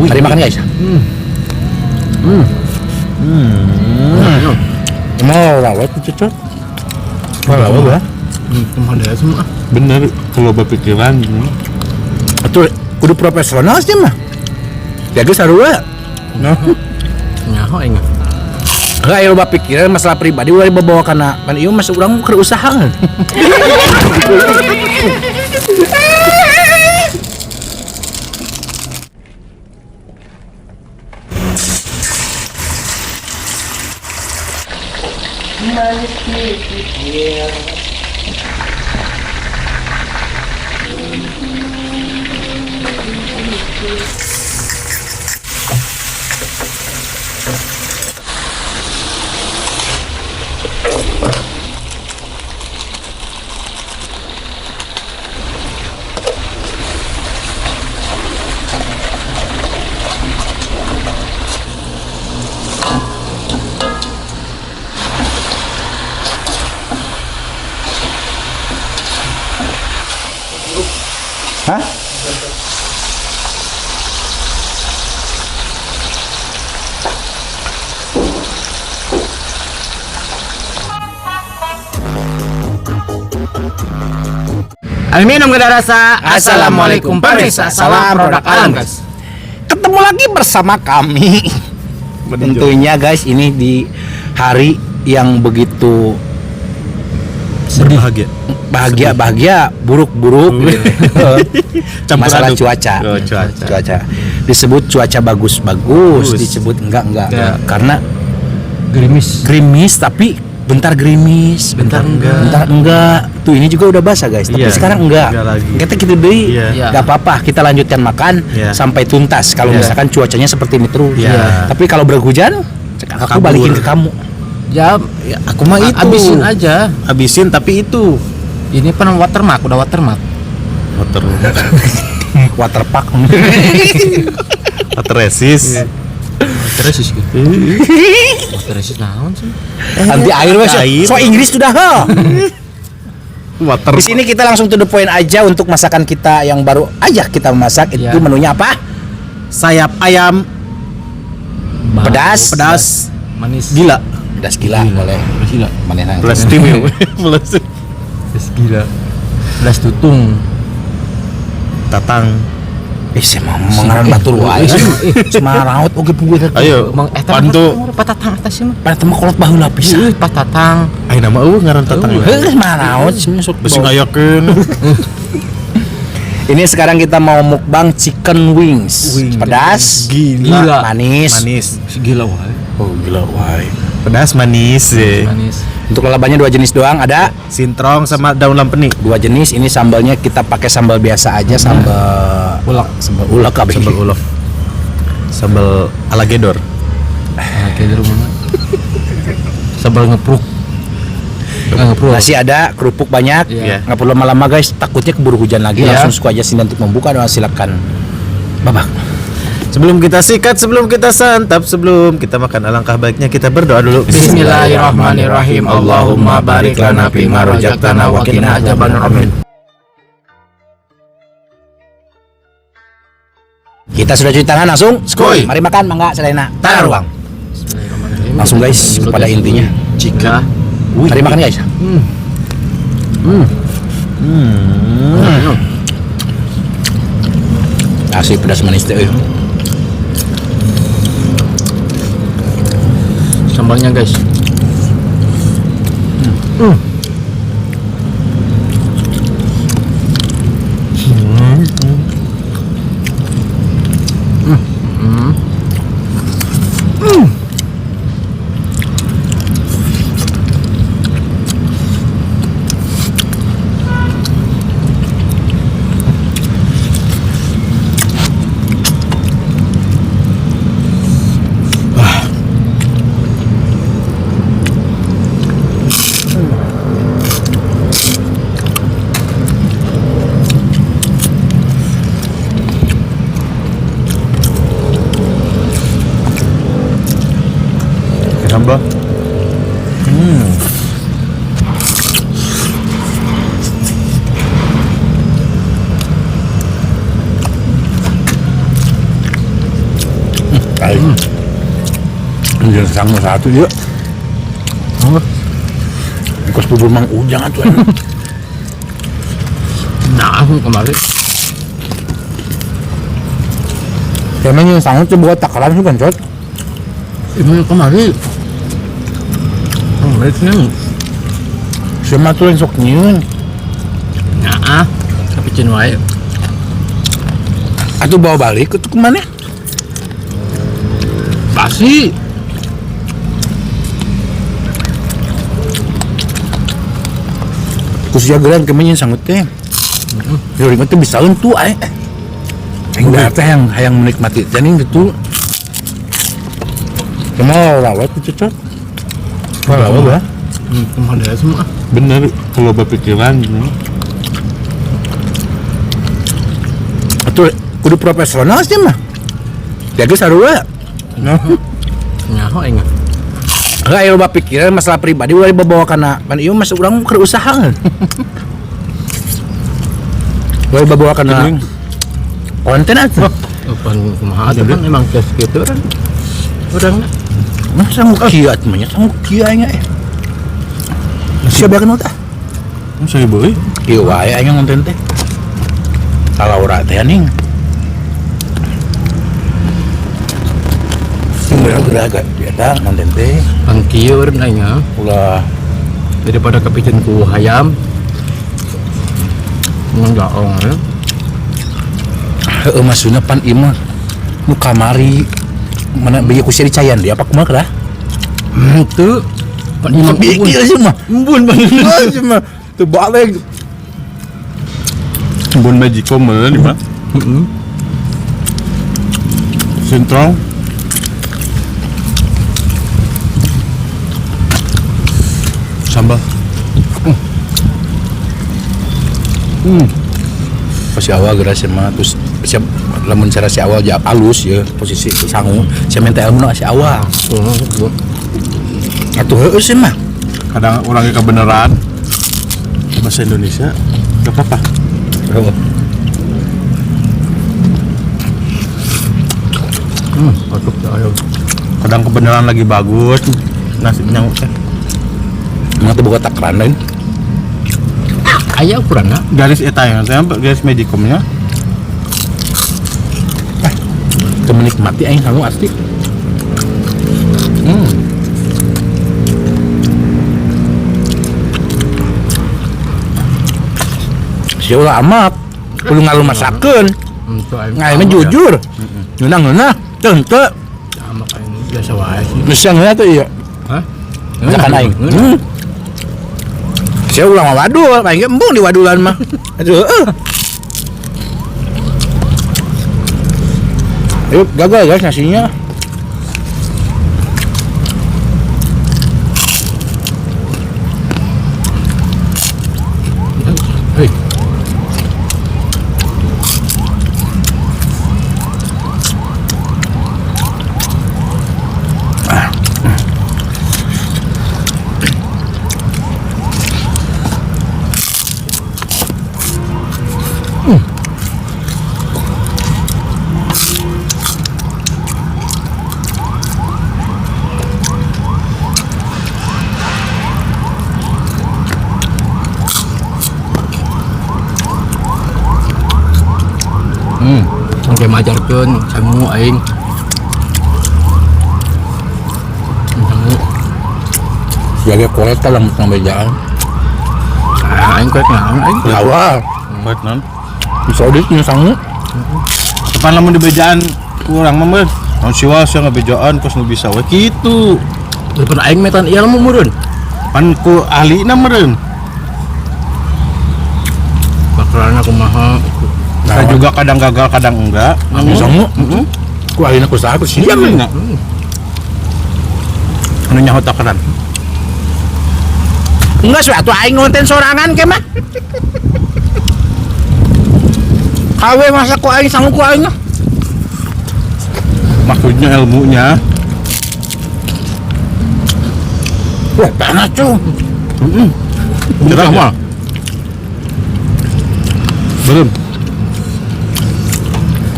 Mari makan guys. Mau lawat cocok. Mau lawat ya? Ada semua. Bener, kalau berpikiran Atuh kudu profesional sih mah. Jaga sarua. Nah, Nyaho enggak. enggak aya loba pikiran masalah pribadi ulah dibawa kana kan ieu mas urang keur usaha. Hah? Minum geda rasa. Assalamualaikum pemirsa. Salam produk alam guys. Ketemu lagi bersama kami. Tentunya guys ini di hari yang begitu bahagia buruk masalah aduk. cuaca. Cuaca disebut cuaca bagus disebut enggak Ya. karena gerimis tapi bentar gerimis bentar enggak tuh ini juga udah basah guys tapi Iya, sekarang enggak lagi. kita beli Iya. enggak apa-apa kita lanjutkan makan Iya. sampai tuntas kalau Iya. misalkan cuacanya seperti ini terus. Iya. Tapi kalau berhujan aku Kabur. balikin ke kamu. Ya, aku mah itu. habisin aja. Habisin tapi itu Ini udah watermark. water Waterpark. water resist. Waterresist gitu. Waterresist naon sih? Anti air wes. Air. So Inggris sudah ha. Water Di sini kita langsung to the point aja untuk masakan kita yang baru aja kita memasak. Ya. Itu menunya apa? sayap ayam Pedas. Manis. gila Pedas gila boleh. Gila. Mana plus tim ya. plus Gila. Belas tutung. tatang. sih mengaran batur wae. Semaraut oge puguh teh. Ayo pantu Patatang atas sih mah. Pada teh kolot baheula pisan. Patatang. ayo nama ngaran tatang Heuh semaraut sok. besi ngayakeun. Ini sekarang kita mau mukbang chicken wings. Pedas, Gila. manis. Gila wae. Oh gila wae. Pedas manis Manis. Untuk lalabannya 2 jenis doang, ada sintrong sama daun lampeni. 2 jenis. Ini sambalnya kita pakai sambal biasa aja, sambal Ulek. Sambal ulek kabeh. Sambal ulek. Sambal ala gedor. Kayak di rumah. Sambal ngepruk. Nasi ada, kerupuk banyak. Iya. Nggak perlu lama-lama guys, takutnya keburu hujan lagi. Iya. Langsung suku aja sini untuk membuka doang, silakan. Babak. Sebelum kita sikat, sebelum kita santap, sebelum kita makan, alangkah baiknya kita berdoa dulu. Bismillahirrahmanirrahim. Allahumma barik lana fima razaqtana wa qina adzabannar. Amin. Kita sudah cuci tangan langsung. Skoy. Mari makan, mangga Selena. Tangan ruang. Langsung guys kepada intinya. Jika Mari makan guys. Asik pedas manis teh. sambalnya guys. Sambal. Kali. Anjir sama satu ya. Kos bubur Mang Ujang atuh. Nah, kemarin. Emang yang sangat coba takaran sih kan, Cot? Ini kemarin. Kemarin Sama tuh yang sok nyieun. nah, tapi cen wae. Atuh bawa balik itu kemana? Basi. Terus jageran kemana yang sangat teh? Jadi itu bisa untuk ay. Yang teh yang menikmati janing gitu. Cuma lawat itu Cot. Lawat ya. Kemarin semua. Bener kalau berpikiran Atuh kudu profesional sih mah. Jaga sarua. Nah, Nyaho ingat. enggak aya loba pikiran masalah pribadi ulah dibawa kana pan ieu mah urang keur usaha. Ulah dibawa kana konten atuh. Pan kumaha atuh pan emang tes gitu kan. Urang Mah sanggup kieu atuh mah nya sanggup kieu nya. Siapa kenal tah? saya boleh Kieu wae aya ngonten teh. Kalaura teh ning. Gerak-gerak eta ngonten teh. pan kieu urang nya Ulah daripada kepijen ku hayam. Enggak ya. heueuh maksudna pan ieu mah nu kamari mana bieu ku si Cayan dia apa kumaha kah? Itu pan imam Bieu sih mah. embun pan. Sih mah teu balik. Bun Magico mana di mana? Sentral. Sambal. Pas awal geura si mah terus siap lamun cara si awal ja alus ya posisi sangu. Si minta ilmu si awal. Atuh heueuh sih mah. Kadang orangnya kebenaran bahasa Indonesia gak apa-apa. Aduh, ayo. Kadang kebenaran lagi bagus nasi nyanguk teh. Emang teu boga takaran lain. Aya ukuranna. Garis eta yang saya garis Magicomnya Teu menikmati aing sangu asli. Sia ulah amat. Kudu ngalumasakeun. Untuk aing. Ngai mah jujur. Ngeunah teu henteu. Sama kayak biasa wae sih. Geus ngeunah teh ieu. Hah? Misalkan aing. Sia ulah mah wadul, aing ge embung di wadulan mah. Aduh heueuh. Yuk, gagal guys nasinya. Hei. Oke majarkeun sangu aing. Sangu. Sebagai koleta lah mutang bejaan. Aing kuat naon aing. Awal. buat non. Bisa audit nya sangu. Depan lamun di bejaan kurang mah meureun. Non siwa sia ngabejaan kos nu bisa we kitu. Depan aing metan ieu mah meureun. Pan ku ahlina meureun. Bakalan kumaha. Saya juga kadang gagal kadang enggak. Sangu. Ku ayeuna ku saha ku siam Enggak. Anu nyaho takaran. Enggak suatu aing ngonten sorangan ke mah. Kawe masa ku aing sangu ku aing. Maksudnya ilmunya. Wah, panas cung. Bener mah. Belum.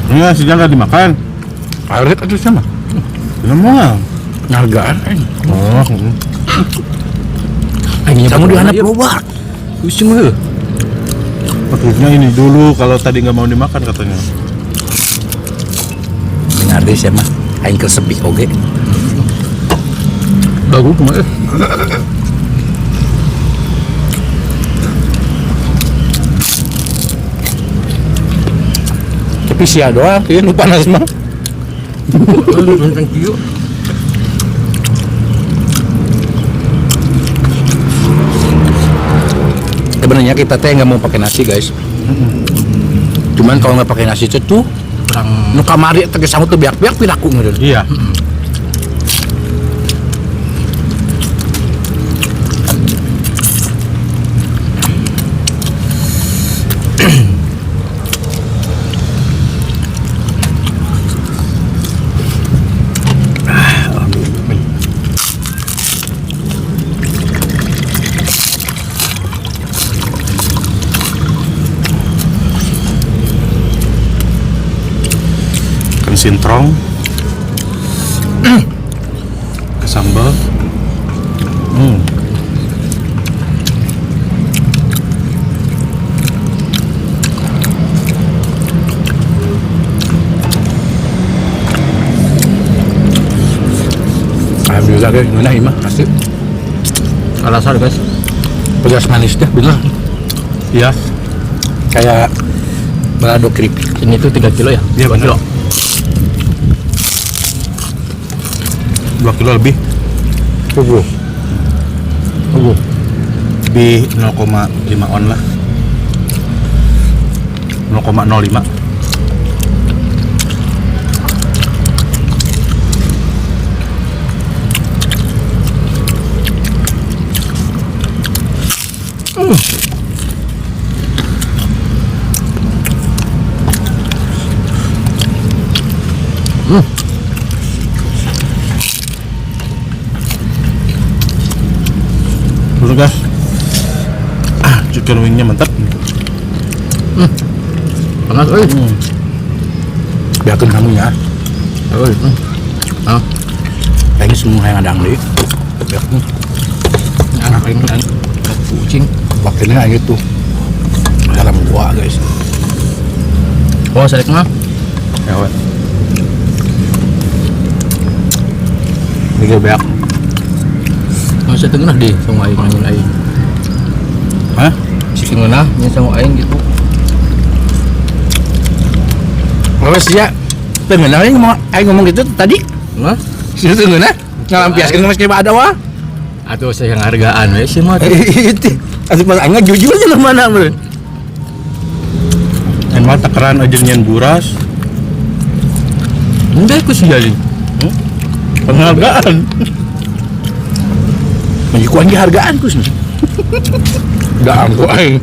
Ini sidang enggak dimakan. Arit atuh sama. Memang. Hargaan. Oh. Kamu dihanap keluar. Isi mah. Maksudnya ini dulu kalau tadi nggak mau dimakan katanya. Benar deh sih mah. Aing kesepik oge. Bagus mah. Tapi sia doang, kieu nu panas mah. Thank you. Sebenarnya kita teh nggak mau pakai nasi guys. Cuman kalau nggak pakai nasi itu tuh Kurang nu kamari teh sangu tuh biak-biak piraku ngeureun. Iya. Sintrong ke sambal. Alhamdulillah guys, gimana imah asli. alasan guys. Pedas manis dah bener. Iya. Kayak balado keripik. Ini tuh 3 kilo ya? Iya, 2 bener. kilo. 2 kilo lebih. Bro. Lebih 0,5 on lah. 0,05. Dulu guys. Chicken wingnya mantap. Panas euy. Biarkan kamu ya. Euy. Ah, Kayaknya semua yang ada deui. Biarkan. anak ini kan kucing. Waktunya kayak gitu. Dalam gua guys. Oh, selek mah. Ya, weh. Ini beak. Masih tengah deh sama aing ngangin aing. Hah? Si tengah nya sama aing gitu. Kalau sih ya, pengen ngomong gitu tadi. Nah, Situ tengena ngalampiaskeun mas kayak ada wah. atuh saya hargaan we sih mah. Itu. Asli pas aing jujur aja lu mana bro. En mah takaran aja nyen buras. Udah ku sih jadi. Penghargaan. Menjikuan hargaan kus nih. Enggak angku aing.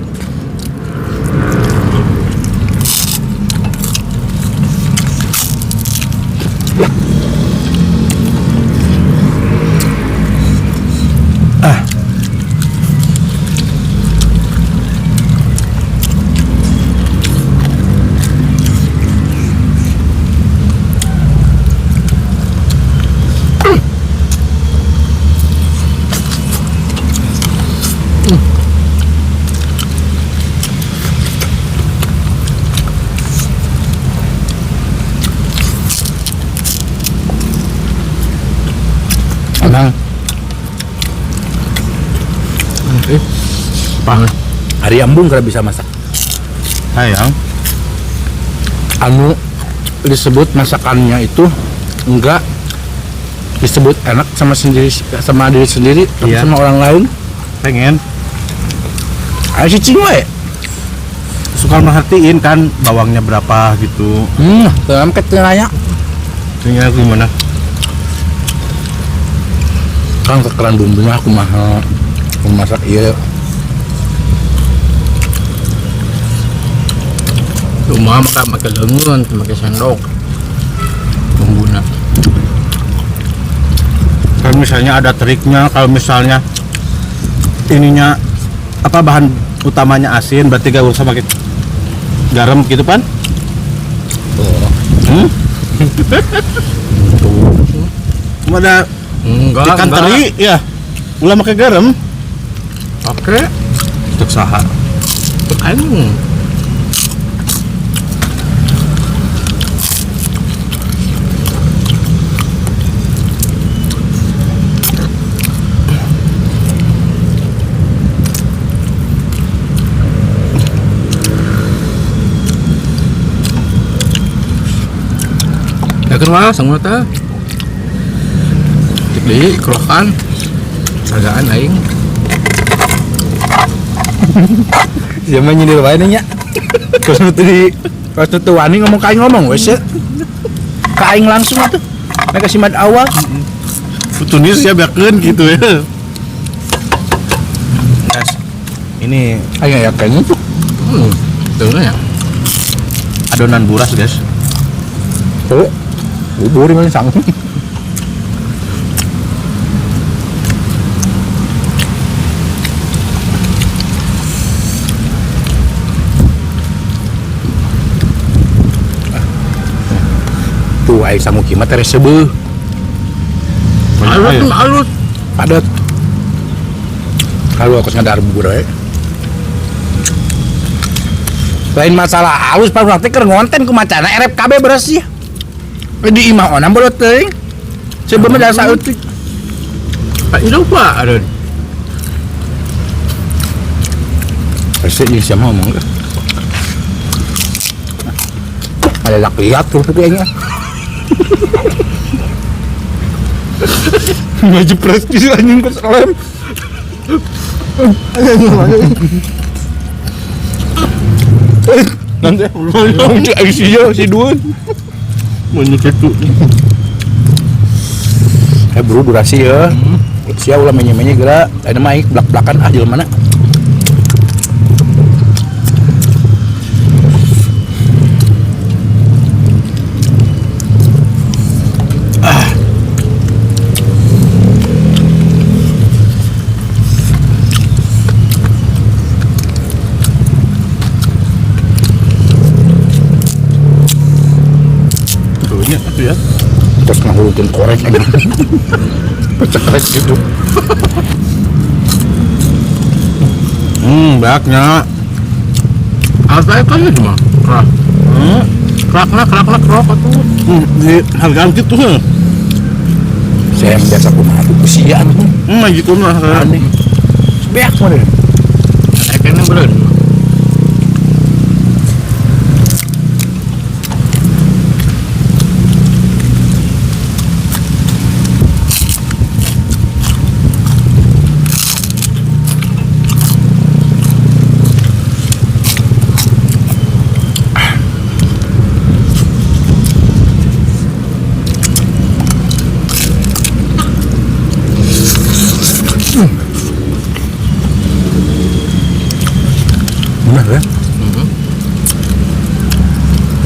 Emang Panas. Ari Ambung kalau bisa masak. Hayang. Anu disebut masakannya itu enggak disebut enak sama sendiri sama diri sendiri tapi Iya. sama orang lain. Pengen. Ayo cicing we. Suka merhatiin kan bawangnya berapa gitu. Dalam ketengahnya Tinggal gimana? kan kekeran bumbunya aku mahal memasak iya. Cuma pakai lengan, pakai sendok. Pengguna. Kan misalnya ada triknya kalau misalnya ininya apa bahan utamanya asin berarti gak usah pakai garam gitu kan? Ada Enggak, ikan teri ya. Ulah pakai garam. Oke. Untuk saha. Aing. Ya kenal sama teh. Cek di kerokan. Hargaan aing. Siapa nyindir wae nya. Terus nutu wani ngomong kain ngomong wes ya. Kain langsung atuh. Mereka simat awal. Tunis ya biarkan gitu ya. Guys, ini Ayo ya kain itu. Tuh ya. adonan buras guys. Tuh. Bubur mana sang. Tuh ai sangu kimat teres sebeuh. Alus, alus. Padat. Kalau aku ngadar bubur we. Lain masalah halus pak nanti keur ngonten ku macana erep KB beres ya. Di imah onam bolot teuing. Sebelum ada saeutik. Pak itu apa ada? Pasti ini siapa ngomong kan? Ada lak lihat tuh kayaknya. Maju prestis anjing ke lem. Nanti belum di ICU si Dun. Banyak itu. Bro durasi ya. Sia ulah menye-menye geura ada maik belak-belakan ajil mana. Itu ya. Terus ngahulutin korek aja. Pecah gitu. Banyak. Apa itu ya cuma? Kerak. Kerak kerok tuh. Di hargaan gitu ya. Saya yang biasa kumaha tuh usiaan. Gitu lah. Aneh. Beak mana? Kayaknya bener. Benar kan?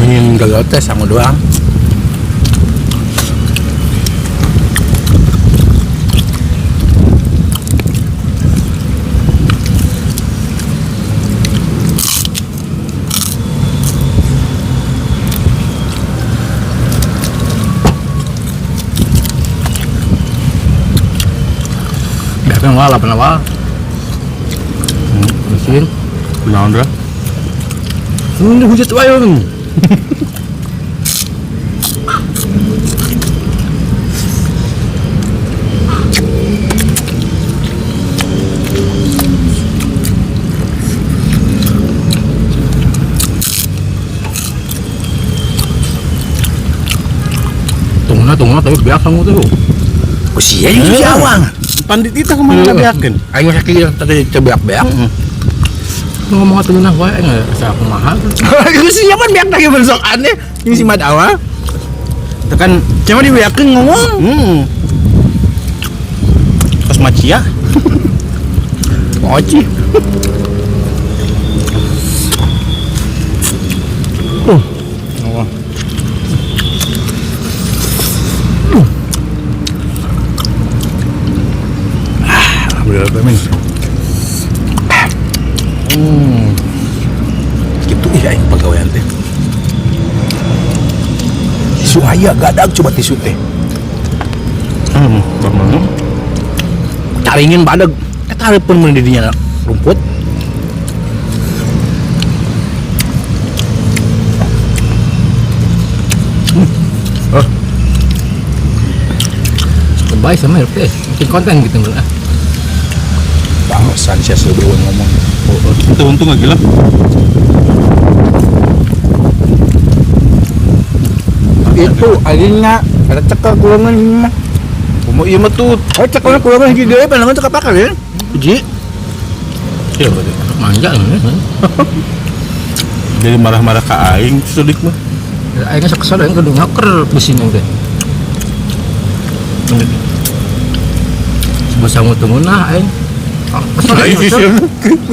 Ini gagal tes sama doang. Biarkan wala penawal. Mesin. Benar dah. Ini hujat wayang. Tunggu tapi biasa mu tuh. Usia itu si awang. Pandit kita kemana biarkan? Ayo sakit tadi cebeak-beak. Ngomong atuh nah wae enggak asa kumaha. Itu siapa biak lagi besok aneh. Ini si Mad awal. Tekan Cuma dibiakin ngomong. pas macia. Mochi. Alhamdulillah Bamin. Gitu ya yang pegawaian teh. Tisu aya gadag coba tisu teh. Caringin badag. Eta pun mun di dinya rumput. Baik sama RT, bikin konten gitu nggak? Bangsan sia sebelum ngomong. Itu untung gak gila. Itu akhirnya ada cekal kulungan mah. Mau iya mah tuh. Cekal kulungan hiji deui pandangan cekal pakar ya. Hiji. Iya berarti. Manja ini. Jadi marah-marah ke aing Sodik mah. Akhirnya sekesal yang kedua ngaker bising udah. Bersama tunggu nah aing. Aing sih.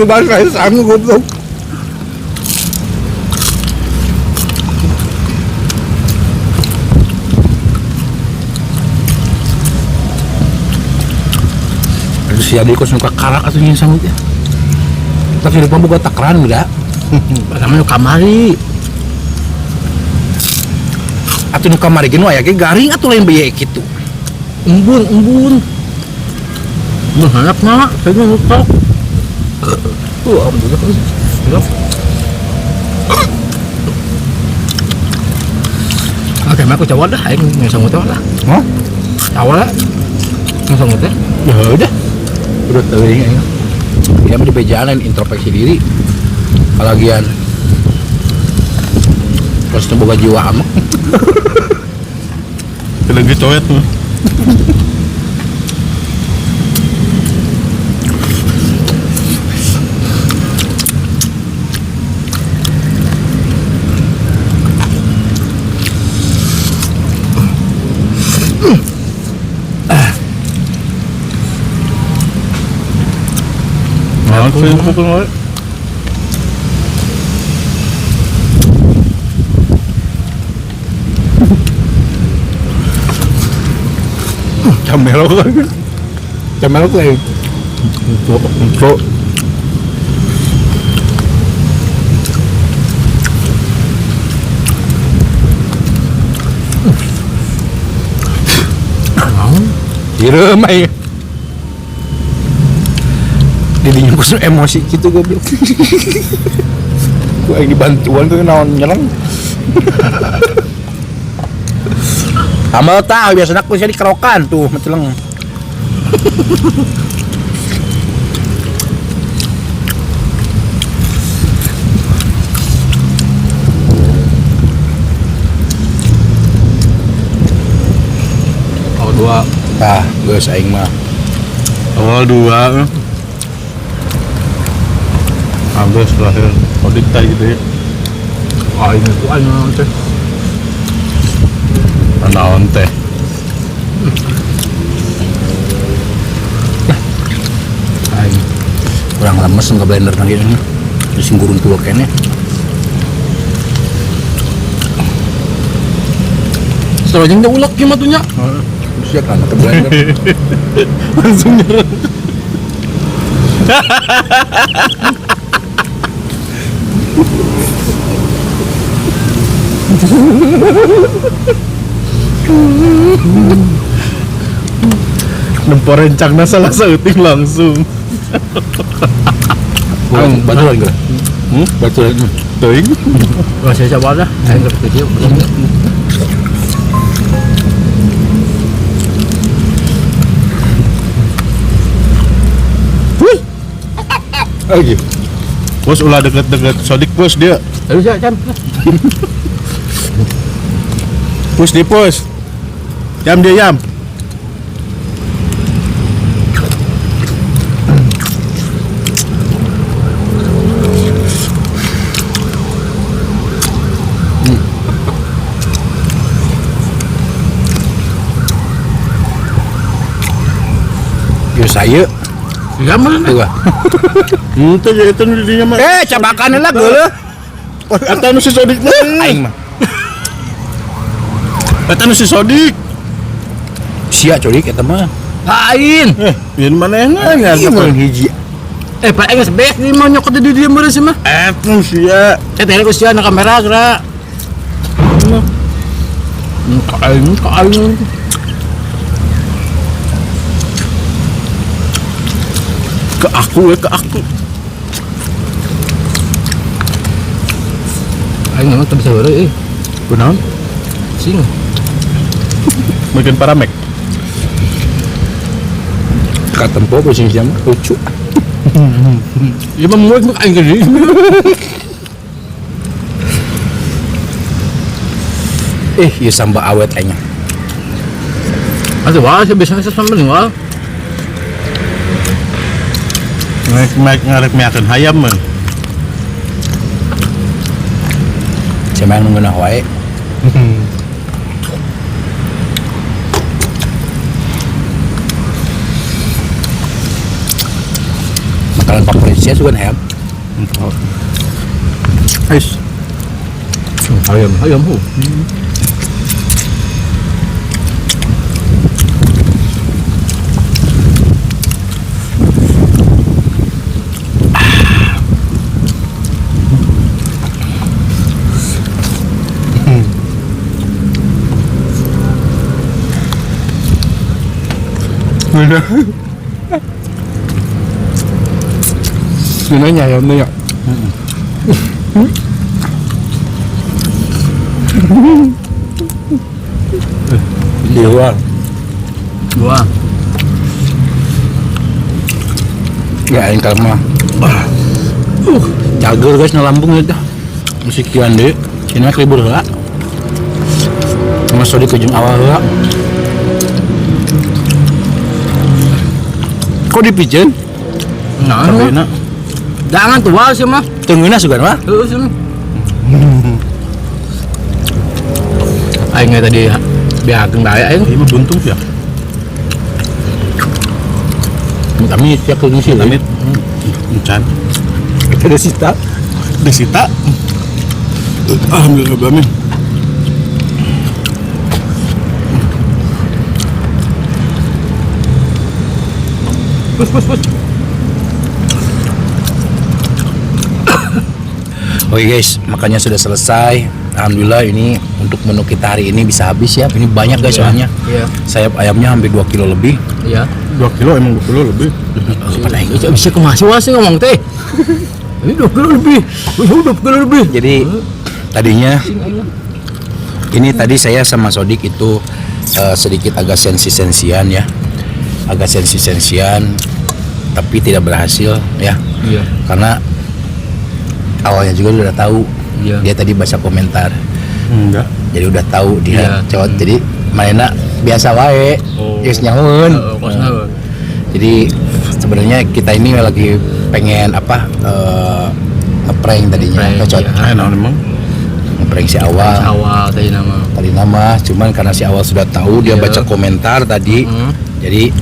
Ngebahas saya sanggup goblok. Si adik kok suka karak atunya sanggup ya. Tapi lupa buka takaran enggak? Namanya kamari. Atuh nu kamari ge nu aya ge garing atuh lain bae kitu. Embun. Berharap mah, saya lupa. Tuh, alhamdulillah. Oke, aku coba dah, aing ngesong itu lah. Hah? Awal lah, ngesong itu. Ya udah. Udah tahu ini. Dia mah di bejaan introspeksi diri. Kalagian pas boga jiwa amak. Lagi coet tuh. Langsung pukul mulai. Camelo kan. Camelo tuh yang untuk kira mai didinya kusuk emosi gitu goblok. Gua lagi bantuan tuh naon nyerang. Amal tahu biasanya aku sih di kerokan tuh meceleng. Awal dua. Ah, geus aing mah. Awal 2 Habis terakhir Sodik teh gitu ya. Aing itu aing teh. Naon teh. Aing kurang lemes nggak blender lagi ini. Sing gurun tuh kene. Serajeng teh ulek gimana tuh nya? Siap kan ke blender. Langsung nyerang. Nempor rencangna salah sauting langsung. Baturan gak? Baturan. Teuing. Wah, saya coba dah. Aing ke dia. Lagi. Bos ulah deket-deket Sodik bos dia. Ayo saya kan. Push di push. Jam dia jam. Yo saya. Ya mana? Tuh. Itu ya itu dinya mah. Cabakan lah geuleuh. Eta nu si Sodik mah. Aing mah. Eta nu si Sodik. Sia codik eta mah. Lain. Yen manehna nya Mun hiji. Pak Enges bes di mau nyokot di dia meureun sih mah. Eta sia. Teh ku sia na kamera geura. Kain. Ke aku. Aing memang tuh bisa beure Kunaon? sing. Makin paramek. Ka tempo pusing jam lucu. Ya memuat mak aing gede. Ieu samba awet aing. Atuh wah bisa sambil wah. Ngarek miakeun hayam mah. Cuma ngeunah wae. Makanan favorit saya juga ayam. Ais. Ayam hu. Gunanya ayamnya ya. Di luar. Dua. Ya aing mah. Cager guys na lambung itu. Musik kian deui. Ini mah libur heula. Mas Sodi ke jeung awal heula. Kok dipijeun? Nah, Sabena. jangan tuh wah sih mah. Teungeuna sugan mah. Heeh sih. Aing tadi biarkeun bae aing. Ieu mah buntung ya. Kami tiap ke ngisi Amit. Encan. ada sita. Disita. Alhamdulillah amin. Oke guys, makannya sudah selesai. Alhamdulillah ini untuk menu kita hari ini bisa habis ya. Ini banyak guys soalnya. Iya. Sayap ayamnya hampir 2 kilo lebih. Iya. 2 kilo emang 2 kilo lebih. Pada ini. Bisa kemasih wah sih ngomong teh. Ini 2 kilo lebih. 2 kilo lebih. Jadi tadinya ini tadi saya sama Sodik itu sedikit agak sensi-sensian ya. Agak sensi-sensian tapi tidak berhasil ya. Iya. Karena awalnya juga udah tahu. Iya. Dia tadi baca komentar. Enggak. Jadi udah tahu dia Iya. cowok. Jadi mainnya biasa wae. Oh. Geus nyahoeun. Kosna. Jadi sebenarnya kita ini lagi pengen apa ngeprank tadinya. Prank, Cocok. iya. Naon emang? Ngeprank si Awal. Awal tadi nama. Tadi nama, cuman karena si Awal sudah tahu dia Iya. baca komentar tadi. Jadi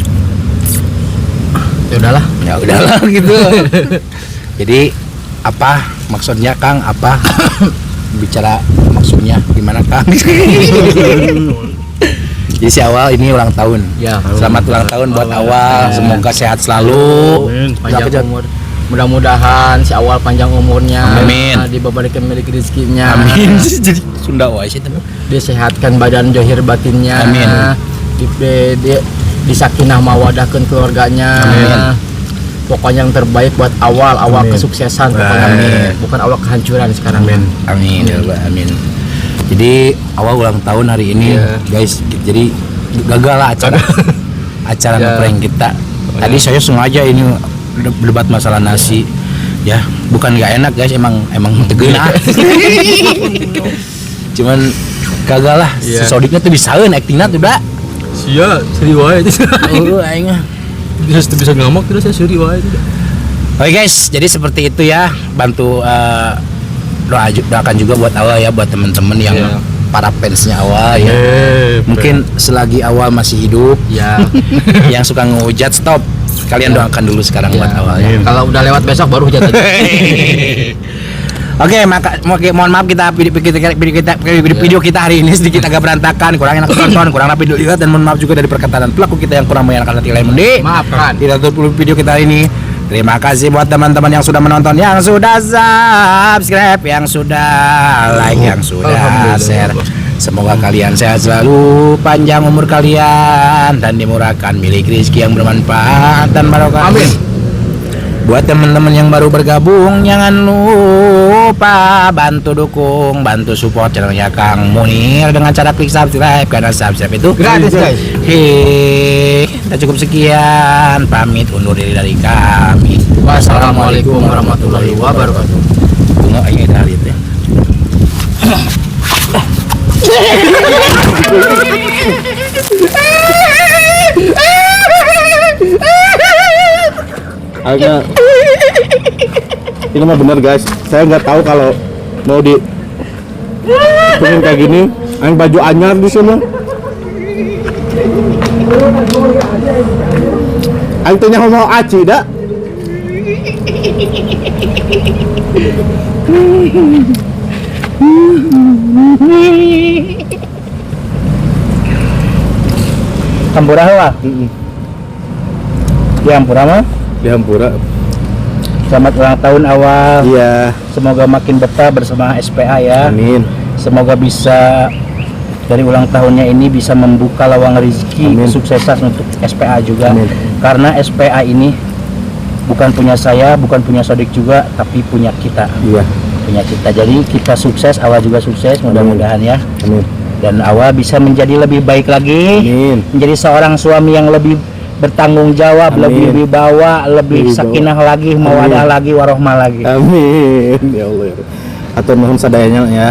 Ya udahlah. ya udahlah gitu. Jadi apa maksudnya Kang? Apa bicara maksudnya gimana Kang? Jadi si Awal ini ulang tahun. Ya. Selamat ulang tahun buat Awal. Ya. Semoga sehat selalu. Amin. Panjang umur. Mudah-mudahan si Awal panjang umurnya. Amin. Diberikan milik rezekinya. Amin. Jadi Sunda wae sih teman. Disehatkan badan johir batinnya. Amin. Disakinah mawadahkeun keluarganya. Amin. Pokoknya yang terbaik buat awal Amin. kesuksesan pokoknya. Amin. Bukan awal kehancuran sekarang. Amin. Amin ya Allah, amin. Jadi Awal ulang tahun hari ini, Iya. guys. Jadi gagal lah acara Ya. ngeprank kita. Tadi saya sengaja ini debat masalah nasi. Ya, bukan nggak enak guys, emang tegeuna. Cuman gagal lah. Iya. Si Sodiknya tuh bisaeun actingna tuh dah. Sia, seri wae. Oh, aing mah. Bisa ngamak terus ya seri wae. Oke guys, jadi seperti itu ya. Bantu doakan juga buat Awal ya, buat temen-temen yang Iya. para fansnya Awal ya. Mungkin selagi Awal masih hidup, Ya. yang suka ngehujat stop. Kalian Ya. doakan dulu sekarang buat Awal ya. Amin. Kalau udah lewat besok baru hujan lagi. Oke, mohon maaf video kita hari ini sedikit agak berantakan, kurang enak tonton, kurang rapi dilihat, dan mohon maaf juga dari perkataan pelaku kita yang kurang menyenangkan hati lain mundi. Maafkan. Tidak tutup video kita hari ini. Terima kasih buat teman-teman yang sudah menonton, yang sudah subscribe, yang sudah like, yang sudah Alhamdulillah. share. Semoga kalian sehat selalu, panjang umur kalian, dan dimurahkan milik rezeki yang bermanfaat dan barokah. Amin. Buat teman-teman yang baru bergabung, jangan lupa bantu dukung, bantu support channelnya Kang Munir dengan cara klik subscribe, karena subscribe itu Gratis, guys. Kita cukup sekian, pamit undur diri dari kami. Wassalamualaikum warahmatullahi wabarakatuh. Bunga ayah dari itu. Agak ini mah bener guys, saya nggak tahu kalau mau di pengen kayak gini, yang baju anyar di sini. Aing tanya mau aci dah. Hampura lah. Ya Hampura mah. Di Hampura. Selamat ulang tahun awal. Iya. Semoga makin betah bersama SPA ya. Amin. Semoga bisa dari ulang tahunnya ini bisa membuka lowongan rezeki, Amin. kesuksesan untuk SPA juga. Amin. Karena SPA ini bukan punya saya, bukan punya Sodik juga, tapi punya kita. Iya. Punya kita. Jadi kita sukses, Awal juga sukses, mudah-mudahan ya. Amin. Dan Awal bisa menjadi lebih baik lagi. Amin. Menjadi seorang suami yang lebih bertanggung jawab, Amin. lebih wibawa, lebih Wibawa. sakinah lagi, mawadah lagi, warohmah lagi. Amin. Ya Allah. Ya. Atur nuhun sadayanya ya.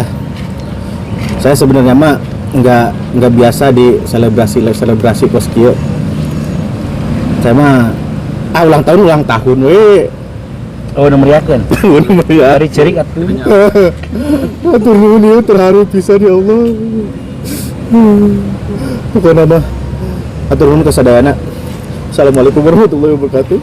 Saya sebenarnya mah nggak biasa di selebrasi kos kieu. Saya mah ulang tahun we. Oh, udah meriakan. Bener ya. Dari cerik atuh. Atur nuhun ya, terharu pisan ya Allah. Pokoknya mah atur nuhun ke sadayana. Assalamualaikum warahmatullahi wabarakatuh.